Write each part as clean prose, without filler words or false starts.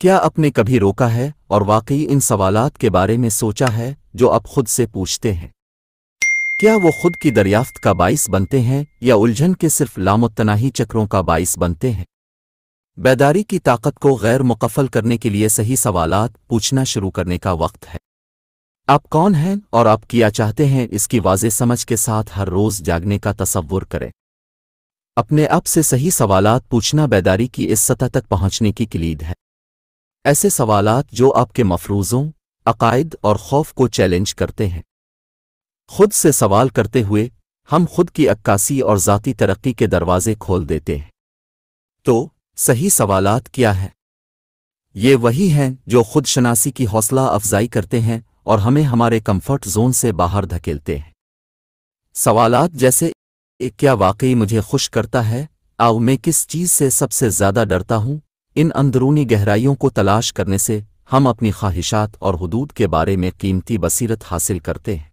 کیا آپ نے کبھی روکا ہے اور واقعی ان سوالات کے بارے میں سوچا ہے جو آپ خود سے پوچھتے ہیں؟ کیا وہ خود کی دریافت کا باعث بنتے ہیں یا الجھن کے صرف لامتناہی چکروں کا باعث بنتے ہیں؟ بیداری کی طاقت کو غیر مقفل کرنے کے لیے صحیح سوالات پوچھنا شروع کرنے کا وقت ہے۔ آپ کون ہیں اور آپ کیا چاہتے ہیں، اس کی واضح سمجھ کے ساتھ ہر روز جاگنے کا تصور کریں۔ اپنے آپ سے صحیح سوالات پوچھنا بیداری کی اس سطح تک پہنچنے کی کلید ہے۔ ایسے سوالات جو آپ کے مفروضوں، عقائد اور خوف کو چیلنج کرتے ہیں۔ خود سے سوال کرتے ہوئے ہم خود کی عکاسی اور ذاتی ترقی کے دروازے کھول دیتے ہیں۔ تو صحیح سوالات کیا ہیں؟ یہ وہی ہیں جو خود شناسی کی حوصلہ افزائی کرتے ہیں اور ہمیں ہمارے کمفرٹ زون سے باہر دھکیلتے ہیں۔ سوالات جیسے کیا واقعی مجھے خوش کرتا ہے؟ میں کس چیز سے سب سے زیادہ ڈرتا ہوں؟ ان اندرونی گہرائیوں کو تلاش کرنے سے ہم اپنی خواہشات اور حدود کے بارے میں قیمتی بصیرت حاصل کرتے ہیں۔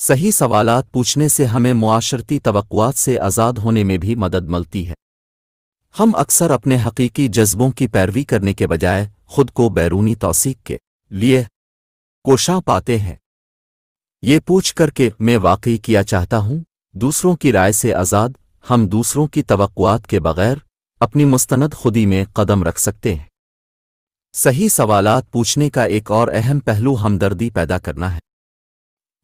صحیح سوالات پوچھنے سے ہمیں معاشرتی توقعات سے آزاد ہونے میں بھی مدد ملتی ہے۔ ہم اکثر اپنے حقیقی جذبوں کی پیروی کرنے کے بجائے خود کو بیرونی توثیق کے لیے کوشاں پاتے ہیں۔ یہ پوچھ کر کہ میں واقعی کیا چاہتا ہوں، دوسروں کی رائے سے آزاد، ہم دوسروں کی توقعات کے بغیر اپنی مستند خودی میں قدم رکھ سکتے ہیں۔ صحیح سوالات پوچھنے کا ایک اور اہم پہلو ہمدردی پیدا کرنا ہے۔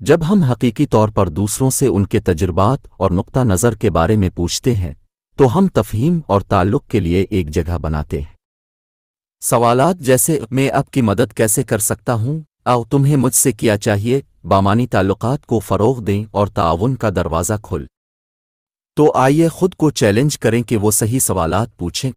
جب ہم حقیقی طور پر دوسروں سے ان کے تجربات اور نقطہ نظر کے بارے میں پوچھتے ہیں تو ہم تفہیم اور تعلق کے لیے ایک جگہ بناتے ہیں۔ سوالات جیسے میں آپ کی مدد کیسے کر سکتا ہوں، تمہیں مجھ سے کیا چاہیے، بامانی تعلقات کو فروغ دیں اور تعاون کا دروازہ کھول۔ تو آئیے خود کو چیلنج کریں کہ وہ صحیح سوالات پوچھیں۔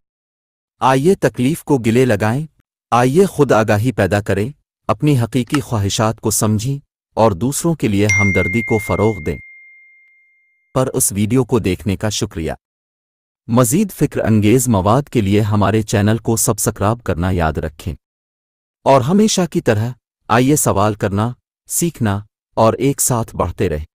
آئیے تکلیف کو گلے لگائیں، آئیے خود آگاہی پیدا کریں، اپنی حقیقی خواہشات کو سمجھیں اور دوسروں کے لیے ہمدردی کو فروغ دیں۔ پر اس ویڈیو کو دیکھنے کا شکریہ۔ مزید فکر انگیز مواد کے لیے ہمارے چینل کو سبسکرائب کرنا یاد رکھیں، اور ہمیشہ کی طرح آئیے سوال کرنا، سیکھنا اور ایک ساتھ بڑھتے رہیں۔